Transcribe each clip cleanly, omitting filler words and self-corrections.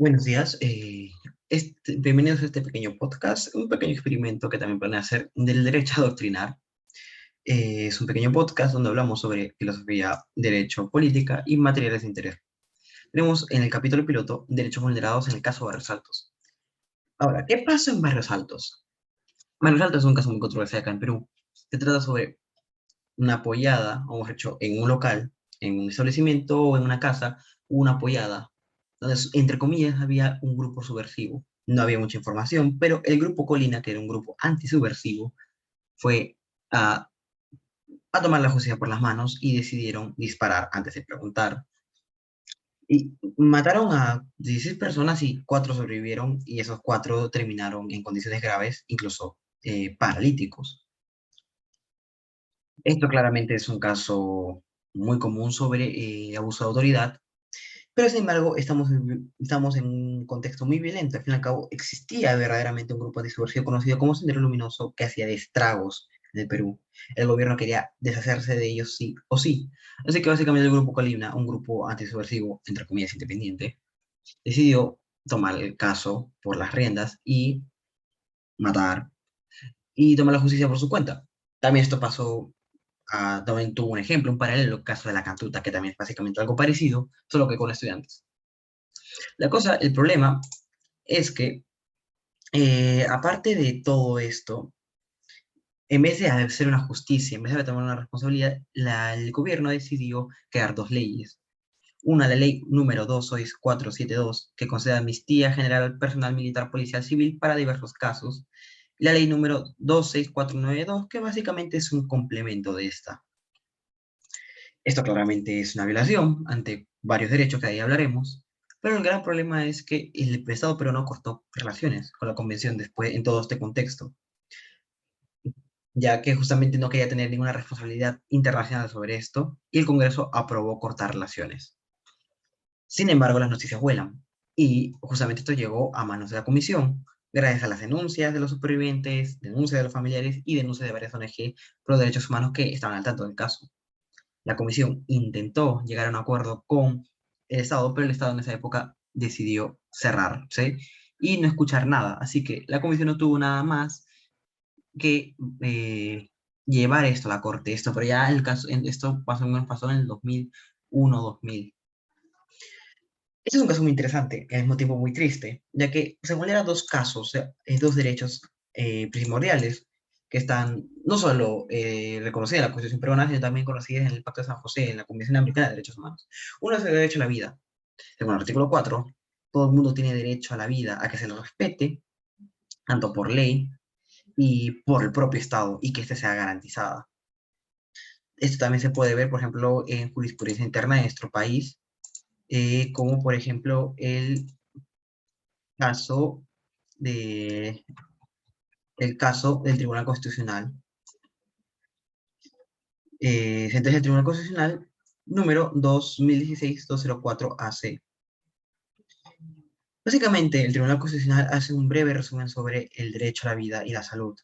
Buenos días. Bienvenidos a este pequeño podcast, un pequeño experimento que también planea hacer del derecho a adoctrinar. Es un pequeño podcast donde hablamos sobre filosofía, derecho, política y materiales de interés. Tenemos en el capítulo piloto derechos vulnerados en el caso de Barrios Altos. Ahora, ¿qué pasa en Barrios Altos? Barrios Altos es un caso muy controversial acá en Perú. Se trata sobre una pollada, o mejor dicho, en un local, en un establecimiento o en una casa, una pollada, donde, entre comillas, había un grupo subversivo. No había mucha información, pero el grupo Colina, que era un grupo antisubversivo, fue a, a tomar la justicia por las manos y decidieron disparar antes de preguntar. Y mataron a 16 personas y 4 sobrevivieron, y esos 4 terminaron en condiciones graves, incluso paralíticos. Esto claramente es un caso muy común sobre abuso de autoridad, pero sin embargo estamos en un contexto muy violento. Al fin y al cabo, existía verdaderamente un grupo antisubversivo conocido como Sendero Luminoso que hacía de estragos en el Perú. El gobierno quería deshacerse de ellos sí o sí. Así que básicamente el grupo Colina, un grupo antisubversivo, entre comillas, independiente, decidió tomar el caso por las riendas y matar y tomar la justicia por su cuenta. También esto pasó. También tuvo un ejemplo, un paralelo, el caso de la Cantuta, que también es básicamente algo parecido, solo que con estudiantes. La cosa, el problema es que, aparte de todo esto, en vez de hacer una justicia, en vez de tomar una responsabilidad, el gobierno decidió crear dos leyes. Una, la ley número 26472, que concede amnistía general al personal militar, policial, civil para diversos casos. Y la ley número 26492, que básicamente es un complemento de esta. Esto claramente es una violación ante varios derechos que ahí hablaremos, pero el gran problema es que el Estado peruano cortó relaciones con la convención después en todo este contexto, ya que justamente no quería tener ninguna responsabilidad internacional sobre esto, y el Congreso aprobó cortar relaciones. Sin embargo, las noticias vuelan, y justamente esto llegó a manos de la comisión, gracias a las denuncias de los supervivientes, denuncias de los familiares y denuncias de varias ONG pro derechos humanos que estaban al tanto del caso. La comisión intentó llegar a un acuerdo con el Estado, pero el Estado en esa época decidió cerrarse y no escuchar nada. Así que la comisión no tuvo nada más que llevar esto a la corte. Esto, pero ya el caso, esto pasó en el 2001-2000. Este es un caso muy interesante, al mismo tiempo muy triste, ya que se vulneran dos casos, dos derechos primordiales que están no solo reconocidos en la Constitución peruana, sino también conocidos en el Pacto de San José, en la Convención Americana de Derechos Humanos. Uno es el derecho a la vida. Según el artículo 4, todo el mundo tiene derecho a la vida, a que se le respete, tanto por ley y por el propio Estado, y que éste sea garantizada. Esto también se puede ver, por ejemplo, en jurisprudencia interna de nuestro país, como por ejemplo caso de, el caso del Tribunal Constitucional, sentencia del Tribunal Constitucional número 2016-204-AC. Básicamente, el Tribunal Constitucional hace un breve resumen sobre el derecho a la vida y la salud.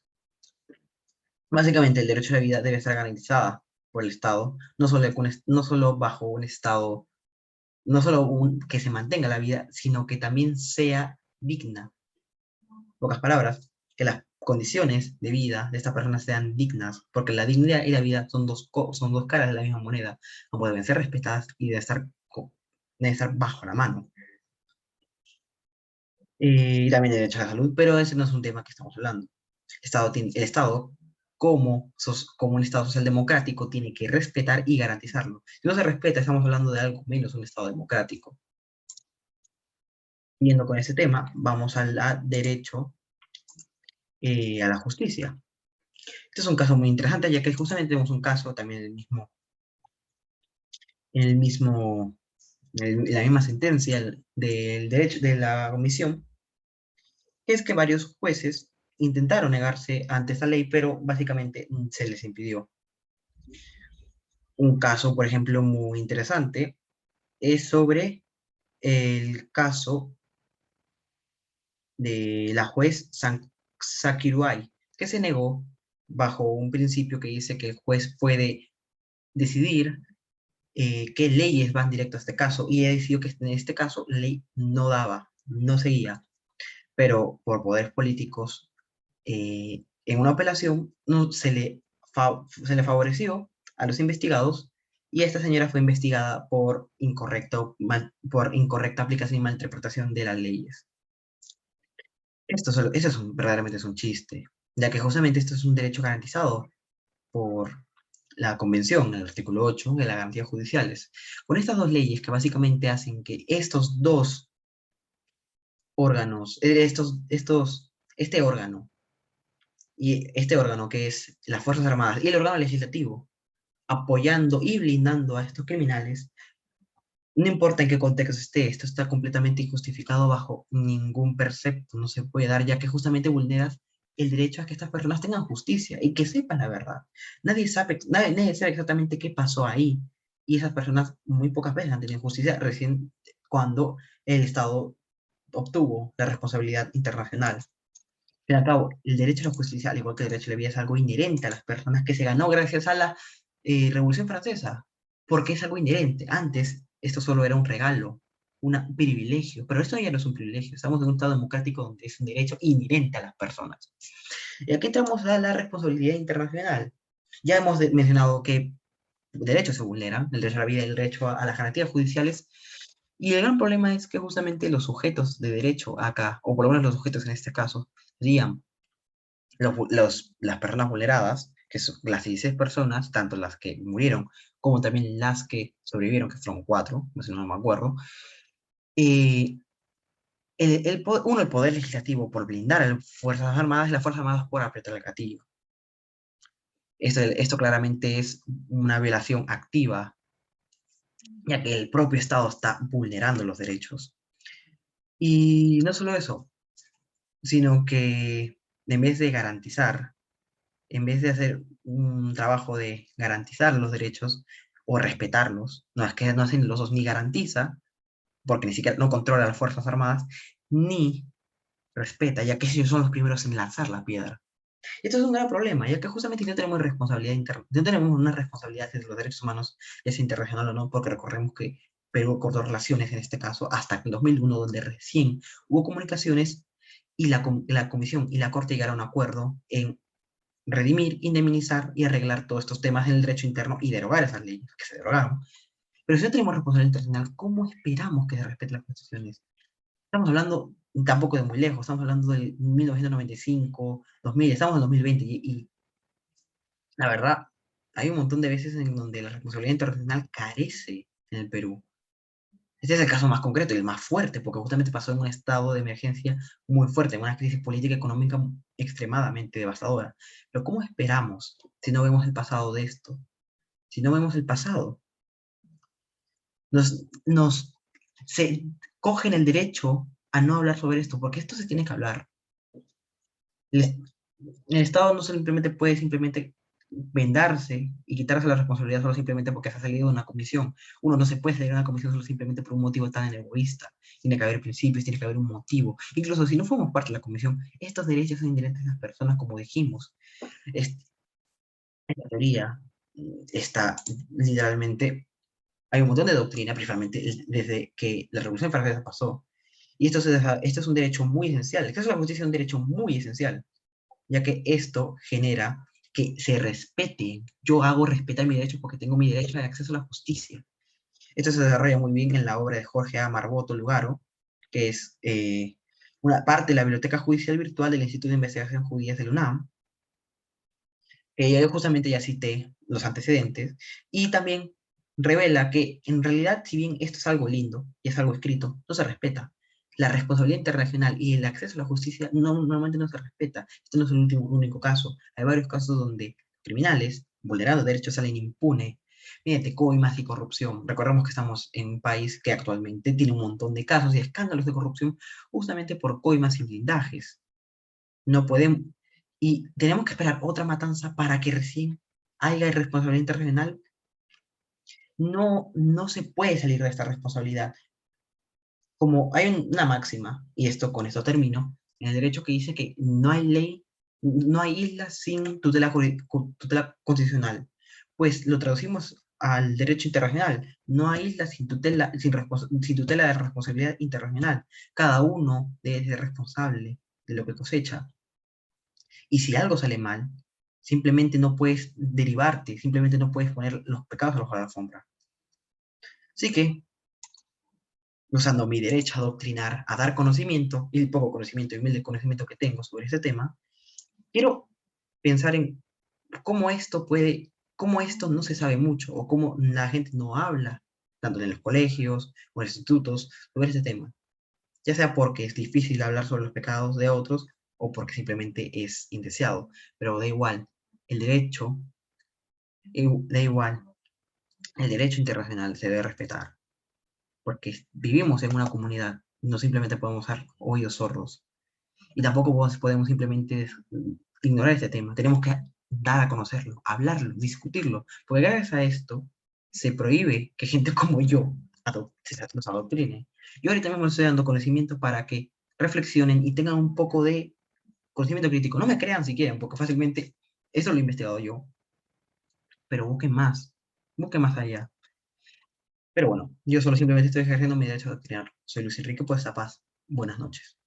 Básicamente, el derecho a la vida debe estar garantizada por el Estado, no solo bajo un Estado, no solo que se mantenga la vida, sino que también sea digna. Pocas palabras, que las condiciones de vida de estas personas sean dignas, porque la dignidad y la vida son dos caras de la misma moneda, como deben ser respetadas y deben estar bajo la mano. Y también el derecho a la salud, pero ese no es un tema que estamos hablando. El Estado, como un Estado social democrático, tiene que respetar y garantizarlo. Si no se respeta, estamos hablando de algo menos un Estado democrático. Siguiendo con ese tema, vamos al derecho a la justicia. Este es un caso muy interesante, ya que justamente tenemos un caso también en la misma sentencia del derecho de la comisión, que es que varios jueces intentaron negarse ante esta ley, pero básicamente se les impidió. Un caso, por ejemplo, muy interesante es sobre el caso de la juez Sakiruay, que se negó bajo un principio que dice que el juez puede decidir qué leyes van directo a este caso, y ella decidió que en este caso la ley no daba no seguía, pero por poderes políticos, en una apelación no, se le favoreció a los investigados y esta señora fue investigada por incorrecta aplicación y malinterpretación de las leyes. Eso verdaderamente es un chiste, ya que justamente esto es un derecho garantizado por la Convención, el artículo 8 de las garantías judiciales. Con estas dos leyes que básicamente hacen que estos dos órganos, este órgano y este órgano que es las Fuerzas Armadas y el órgano legislativo, apoyando y blindando a estos criminales, no importa en qué contexto esté, esto está completamente injustificado bajo ningún precepto, no se puede dar, ya que justamente vulneras el derecho a que estas personas tengan justicia y que sepan la verdad. Nadie sabe exactamente qué pasó ahí, y esas personas muy pocas veces han tenido justicia recién cuando el Estado obtuvo la responsabilidad internacional. Pero al cabo, el derecho a la justicia, al igual que el derecho a la vida, es algo inherente a las personas que se ganó gracias a la Revolución Francesa, porque es algo inherente. Antes, esto solo era un regalo, un privilegio, pero esto ya no es un privilegio. Estamos en un Estado democrático donde es un derecho inherente a las personas. Y aquí entramos a la responsabilidad internacional. Ya hemos mencionado que derechos se vulneran, el derecho a la vida y el derecho a las garantías judiciales, y el gran problema es que justamente los sujetos de derecho acá, o por lo menos los sujetos en este caso, serían las personas vulneradas, que son las 16 personas, tanto las que murieron como también las que sobrevivieron, que fueron 4, no sé, no me acuerdo, eh, el poder legislativo por blindar a las Fuerzas Armadas y las Fuerzas Armadas por apretar el gatillo. Esto claramente es una violación activa, ya que el propio Estado está vulnerando los derechos. Y no solo eso, sino que en vez de garantizar, en vez de hacer un trabajo de garantizar los derechos o respetarlos, no es que no hacen los dos, ni garantiza, porque ni siquiera no controla las Fuerzas Armadas, ni respeta, ya que ellos son los primeros en lanzar la piedra. Esto es un gran problema, ya que justamente no tenemos no tenemos una responsabilidad de los derechos humanos, ya sea internacional o no, porque recordemos que Perú cortó relaciones en este caso hasta el 2001, donde recién hubo comunicaciones y la Comisión y la Corte llegaron a un acuerdo en redimir, indemnizar y arreglar todos estos temas en el derecho interno y derogar esas leyes que se derogaron. Pero si no tenemos responsabilidad internacional, ¿cómo esperamos que se respeten las constituciones? Estamos hablando tampoco de muy lejos, estamos hablando de 1995, 2000, estamos en 2020 y la verdad, hay un montón de veces en donde la responsabilidad internacional carece en el Perú. Este es el caso más concreto y el más fuerte, porque justamente pasó en un estado de emergencia muy fuerte, en una crisis política y económica extremadamente devastadora. Pero ¿cómo esperamos si no vemos el pasado de esto? Si no vemos el pasado, nos se cogen el derecho a no hablar sobre esto, porque esto se tiene que hablar. El, el Estado no simplemente puede simplemente vendarse y quitarse la responsabilidad solo simplemente porque se ha salido de una comisión. Uno no se puede salir de una comisión solo simplemente por un motivo tan egoísta. Tiene que haber principios, tiene que haber un motivo. Incluso si no formamos parte de la comisión, estos derechos son inherentes a las personas, como dijimos. Esta teoría está literalmente, hay un montón de doctrina, principalmente desde que la Revolución Francesa pasó. Y esto es un derecho muy esencial. El caso de la justicia es un derecho muy esencial, ya que esto genera que se respete. Yo hago respetar mi derecho porque tengo mi derecho de acceso a la justicia. Esto se desarrolla muy bien en la obra de Jorge A. Marboto Lugaro, que es una parte de la Biblioteca Judicial Virtual del Instituto de Investigación Judías de la UNAM, que yo justamente ya cité los antecedentes, y también revela que en realidad, si bien esto es algo lindo y es algo escrito, no se respeta. La responsabilidad internacional y el acceso a la justicia normalmente no se respeta. Este no es el único caso. Hay varios casos donde criminales, vulnerando derechos, salen impunes mediante coimas y corrupción. Recordemos que estamos en un país que actualmente tiene un montón de casos y escándalos de corrupción justamente por coimas y blindajes. No podemos, y tenemos que esperar otra matanza para que recién haya responsabilidad internacional. No se puede salir de esta responsabilidad. Como hay una máxima, y con esto termino, en el derecho que dice que no hay ley, no hay isla sin tutela constitucional. Pues lo traducimos al derecho internacional. No hay islas sin tutela de responsabilidad internacional. Cada uno debe ser responsable de lo que cosecha. Y si algo sale mal, simplemente no puedes derivarte, simplemente no puedes poner los pecados bajo la alfombra. Así que, usando mi derecho a adoctrinar, a dar conocimiento, y el poco conocimiento y humilde conocimiento que tengo sobre este tema, quiero pensar en cómo esto no se sabe mucho, o cómo la gente no habla, tanto en los colegios o en los institutos, sobre este tema. Ya sea porque es difícil hablar sobre los pecados de otros, o porque simplemente es indeseado. Pero da igual, el derecho, da igual, el derecho internacional se debe respetar, porque vivimos en una comunidad, no simplemente podemos ser oídos sordos. Y tampoco podemos simplemente ignorar este tema. Tenemos que dar a conocerlo, hablarlo, discutirlo, porque gracias a esto se prohíbe que gente como yo nos adoctrine. Yo ahorita mismo estoy dando conocimiento para que reflexionen y tengan un poco de conocimiento crítico. No me crean si quieren, porque fácilmente eso lo he investigado yo, pero busquen más allá. Pero bueno, yo solo simplemente estoy ejerciendo mi derecho a adoctrinar. Soy Luis Enrique, pues, paz. Buenas noches.